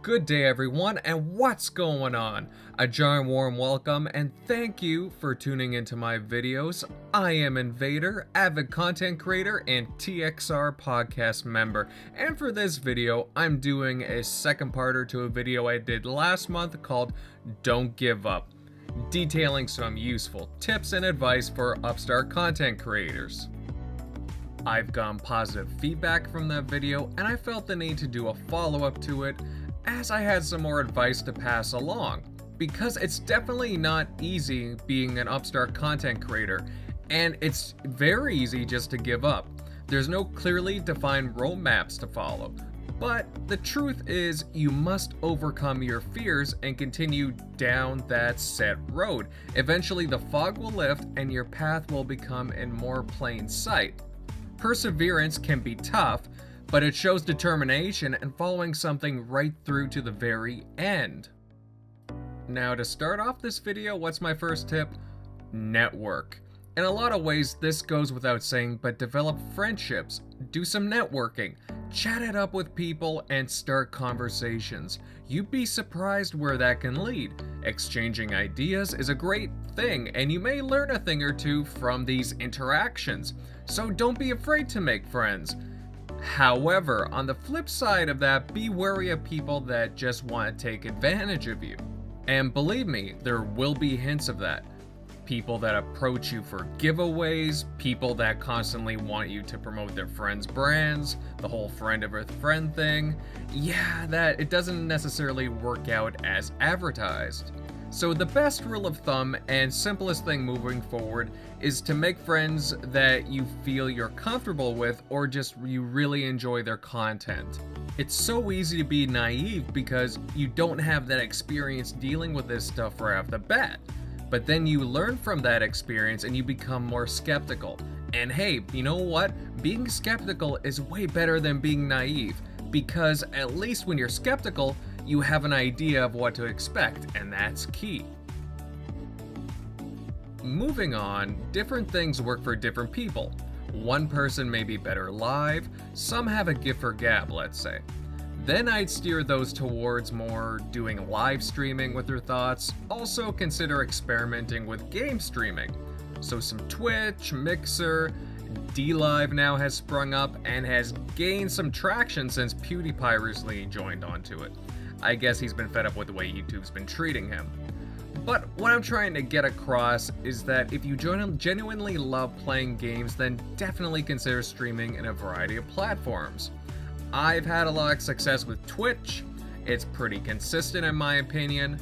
Good day everyone, and what's going on? A giant warm welcome and thank you for tuning into my videos. I am Invader, avid content creator and TXR podcast member, and for this video I'm doing a second parter to a video I did last month called Don't Give Up, detailing some useful tips and advice for upstart content creators. I've gotten positive feedback from that video and I felt the need to do a follow-up to it as I had some more advice to pass along, because it's definitely not easy being an upstart content creator, and it's very easy just to give up. There's no clearly defined roadmaps to follow, but the truth is you must overcome your fears and continue down that set road. Eventually the fog will lift and your path will become in more plain sight. Perseverance can be tough, but it shows determination and following something right through to the very end. Now to start off this video, what's my first tip? Network. In a lot of ways this goes without saying, but develop friendships, do some networking, chat it up with people and start conversations. You'd be surprised where that can lead. Exchanging ideas is a great thing and you may learn a thing or two from these interactions, so don't be afraid to make friends. However, on the flip side of that, be wary of people that just want to take advantage of you. And believe me, there will be hints of that. People that approach you for giveaways, people that constantly want you to promote their friends' brands, the whole friend of a friend thing. Yeah, that it doesn't necessarily work out as advertised. So the best rule of thumb and simplest thing moving forward is to make friends that you feel you're comfortable with or just you really enjoy their content. It's so easy to be naive because you don't have that experience dealing with this stuff right off the bat. But then you learn from that experience and you become more skeptical. And hey, you know what? Being skeptical is way better than being naive, because at least when you're skeptical, you have an idea of what to expect, and that's key. Moving on, different things work for different people. One person may be better live, some have a gift for gab, let's say. Then I'd steer those towards more doing live streaming with their thoughts. Also consider experimenting with game streaming. So some Twitch, Mixer, DLive now has sprung up and has gained some traction since PewDiePie recently joined onto it. I guess he's been fed up with the way YouTube's been treating him. But what I'm trying to get across is that if you genuinely love playing games, then definitely consider streaming in a variety of platforms. I've had a lot of success with Twitch. It's pretty consistent in my opinion.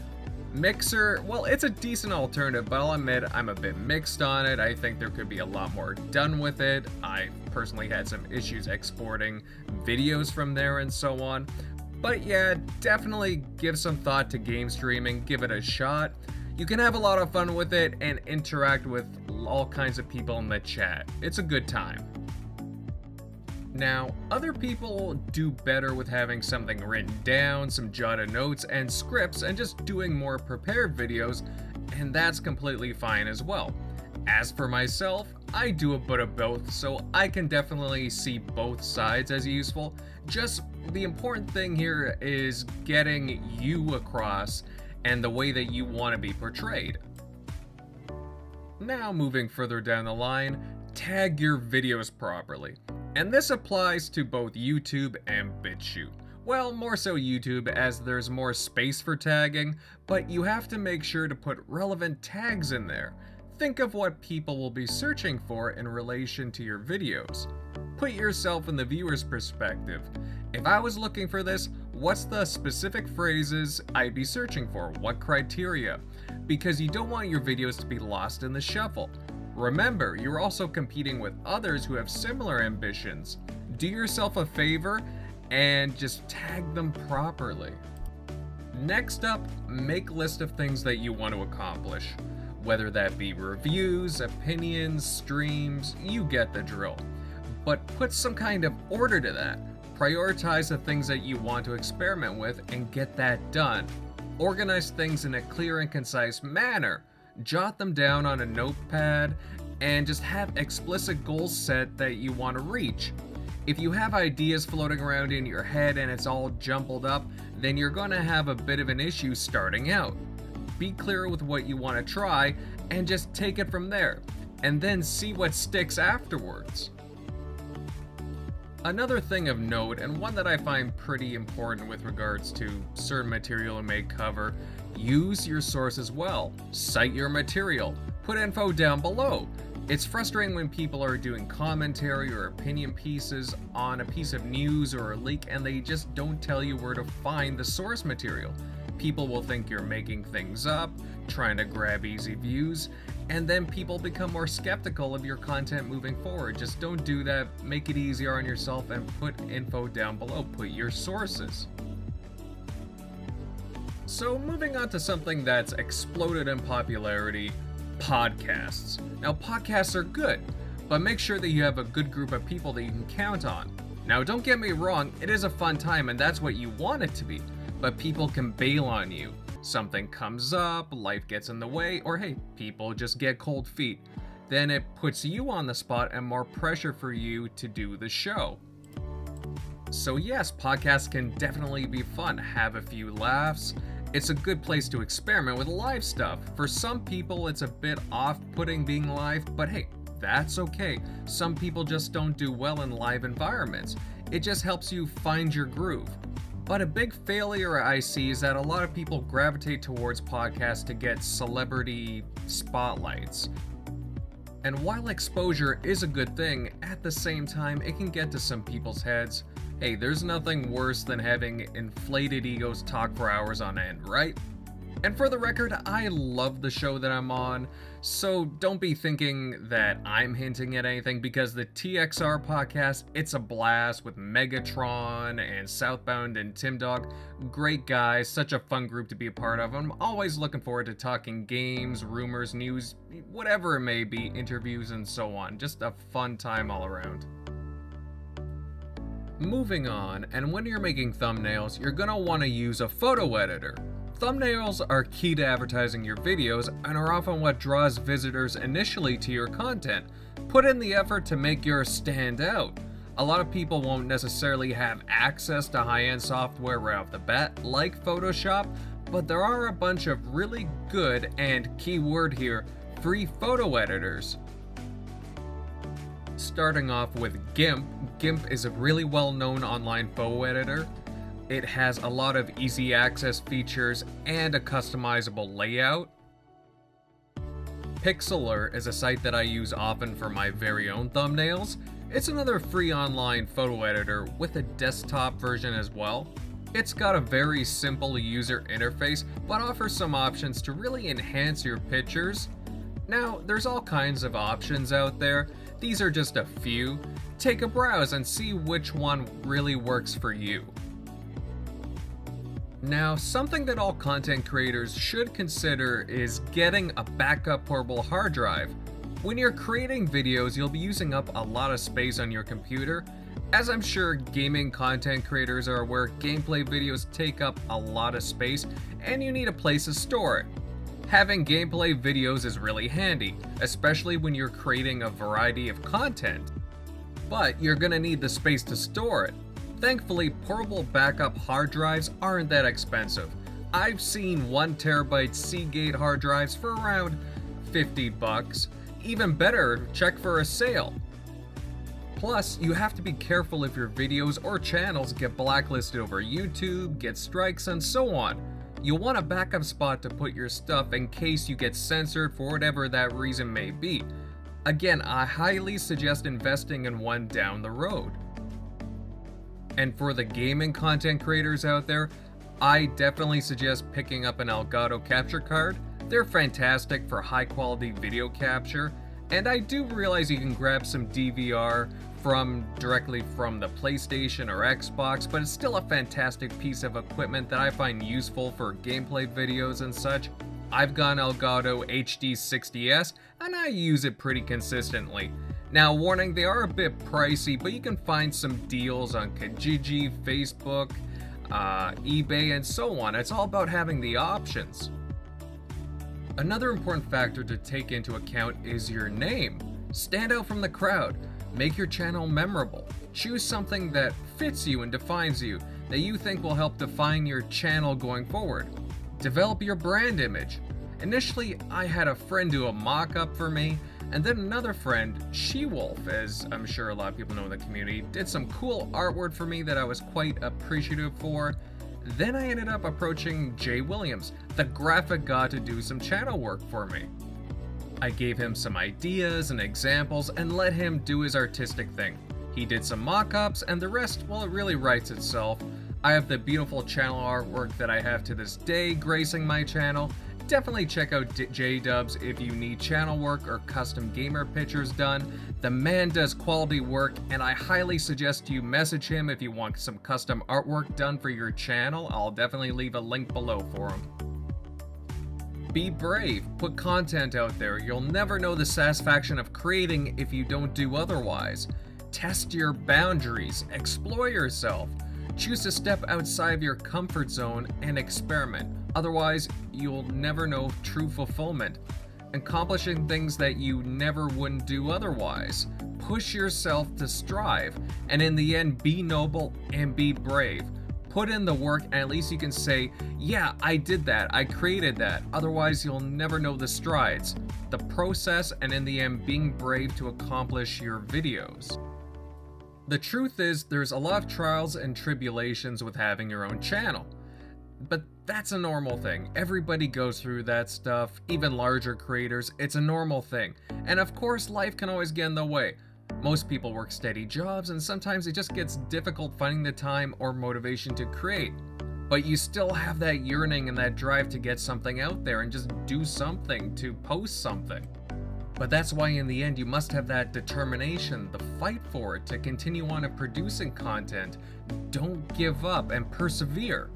Mixer, well, it's a decent alternative, but I'll admit I'm a bit mixed on it. I think there could be a lot more done with it. I personally had some issues exporting videos from there and so on. But yeah, definitely give some thought to game streaming, give it a shot. You can have a lot of fun with it and interact with all kinds of people in the chat. It's a good time. Now, other people do better with having something written down, some jotted notes and scripts, and just doing more prepared videos, and that's completely fine as well. As for myself, I do a bit of both, so I can definitely see both sides as useful. Just the important thing here is getting you across and the way that you want to be portrayed. Now moving further down the line, tag your videos properly. And this applies to both YouTube and BitChute. Well, more so YouTube as there's more space for tagging, but you have to make sure to put relevant tags in there. Think of what people will be searching for in relation to your videos. Put yourself in the viewer's perspective. If I was looking for this, what's the specific phrases I'd be searching for? What criteria? Because you don't want your videos to be lost in the shuffle. Remember, you're also competing with others who have similar ambitions. Do yourself a favor and just tag them properly. Next up, make a list of things that you want to accomplish. Whether that be reviews, opinions, streams, you get the drill. But put some kind of order to that. Prioritize the things that you want to experiment with and get that done. Organize things in a clear and concise manner. Jot them down on a notepad and just have explicit goals set that you want to reach. If you have ideas floating around in your head and it's all jumbled up, then you're going to have a bit of an issue starting out. Be clear with what you want to try and just take it from there, and then see what sticks afterwards. Another thing of note, and one that I find pretty important with regards to certain material you may cover, use your sources well. Cite your material. Put info down below. It's frustrating when people are doing commentary or opinion pieces on a piece of news or a leak and they just don't tell you where to find the source material. People will think you're making things up, trying to grab easy views, and then people become more skeptical of your content moving forward. Just don't do that. Make it easier on yourself and put info down below. Put your sources. So moving on to something that's exploded in popularity, podcasts. Now podcasts are good, but make sure that you have a good group of people that you can count on. Now don't get me wrong, it is a fun time and that's what you want it to be, but people can bail on you. Something comes up, life gets in the way, or hey, people just get cold feet. Then it puts you on the spot and more pressure for you to do the show. So yes, podcasts can definitely be fun, have a few laughs. It's a good place to experiment with live stuff. For some people, it's a bit off-putting being live, but hey, that's okay. Some people just don't do well in live environments. It just helps you find your groove. But a big failure I see is that a lot of people gravitate towards podcasts to get celebrity spotlights. And while exposure is a good thing, at the same time, it can get to some people's heads. Hey, there's nothing worse than having inflated egos talk for hours on end, right? And for the record, I love the show that I'm on, so don't be thinking that I'm hinting at anything, because the TXR podcast, it's a blast with Megatron and Southbound and Tim Dog. Great guys, such a fun group to be a part of. I'm always looking forward to talking games, rumors, news, whatever it may be, interviews and so on. Just a fun time all around. Moving on, and when you're making thumbnails, you're gonna want to use a photo editor. Thumbnails are key to advertising your videos and are often what draws visitors initially to your content. Put in the effort to make yours stand out. A lot of people won't necessarily have access to high-end software right off the bat, like Photoshop, but there are a bunch of really good, and keyword here, free photo editors. Starting off with GIMP. GIMP is a really well-known online photo editor. It has a lot of easy access features and a customizable layout. Pixlr is a site that I use often for my very own thumbnails. It's another free online photo editor with a desktop version as well. It's got a very simple user interface, but offers some options to really enhance your pictures. Now, there's all kinds of options out there. These are just a few. Take a browse and see which one really works for you. Now, something that all content creators should consider is getting a backup portable hard drive. When you're creating videos, you'll be using up a lot of space on your computer. As I'm sure gaming content creators are aware, gameplay videos take up a lot of space and you need a place to store it. Having gameplay videos is really handy, especially when you're creating a variety of content. But you're gonna need the space to store it. Thankfully, portable backup hard drives aren't that expensive. I've seen 1 terabyte Seagate hard drives for around $50. Even better, check for a sale. Plus, you have to be careful if your videos or channels get blacklisted over YouTube, get strikes, and so on. You'll want a backup spot to put your stuff in case you get censored for whatever that reason may be. Again, I highly suggest investing in one down the road. And for the gaming content creators out there, I definitely suggest picking up an Elgato capture card. They're fantastic for high quality video capture, and I do realize you can grab some DVR directly from the PlayStation or Xbox, but it's still a fantastic piece of equipment that I find useful for gameplay videos and such. I've got an Elgato HD60S and I use it pretty consistently. Now, warning, they are a bit pricey, but you can find some deals on Kijiji, Facebook, eBay, and so on. It's all about having the options. Another important factor to take into account is your name. Stand out from the crowd. Make your channel memorable. Choose something that fits you and defines you. that you think will help define your channel going forward. Develop your brand image. Initially, I had a friend do a mock-up for me, and then another friend, She-Wolf, as I'm sure a lot of people know in the community, did some cool artwork for me that I was quite appreciative for. Then I ended up approaching Jay Williams, the graphic god, to do some channel work for me. I gave him some ideas and examples and let him do his artistic thing. He did some mock-ups, and the rest, well, it really writes itself. I have the beautiful channel artwork that I have to this day gracing my channel. Definitely check out J-Dubs if you need channel work or custom gamer pictures done. The man does quality work, and I highly suggest you message him if you want some custom artwork done for your channel. I'll definitely leave a link below for him. Be brave, put content out there. You'll never know the satisfaction of creating if you don't do otherwise. Test your boundaries, explore yourself. Choose to step outside of your comfort zone and experiment. Otherwise, you'll never know true fulfillment. Accomplishing things that you never wouldn't do otherwise. Push yourself to strive, and in the end, be noble and be brave. Put in the work, and at least you can say, yeah, I did that, I created that. Otherwise, you'll never know the strides, the process, and in the end, being brave to accomplish your videos. The truth is, there's a lot of trials and tribulations with having your own channel. But that's a normal thing. Everybody goes through that stuff, even larger creators. It's a normal thing. And of course, life can always get in the way. Most people work steady jobs, and sometimes it just gets difficult finding the time or motivation to create. But you still have that yearning and that drive to get something out there and just do something, to post something. But that's why in the end you must have that determination, the fight for it, to continue on and producing content. Don't give up and persevere.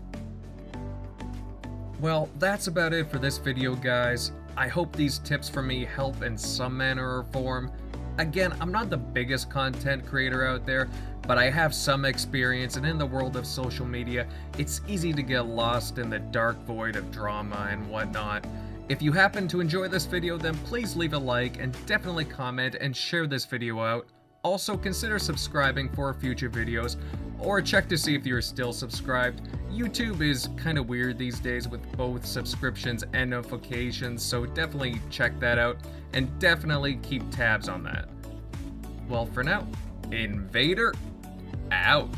Well, that's about it for this video, guys. I hope these tips from me help in some manner or form. Again, I'm not the biggest content creator out there, but I have some experience, and in the world of social media, it's easy to get lost in the dark void of drama and whatnot. If you happen to enjoy this video, then please leave a like and definitely comment and share this video out. Also, consider subscribing for future videos, or check to see if you're still subscribed. YouTube is kind of weird these days with both subscriptions and notifications, so definitely check that out, and definitely keep tabs on that. Well, for now, Invader out.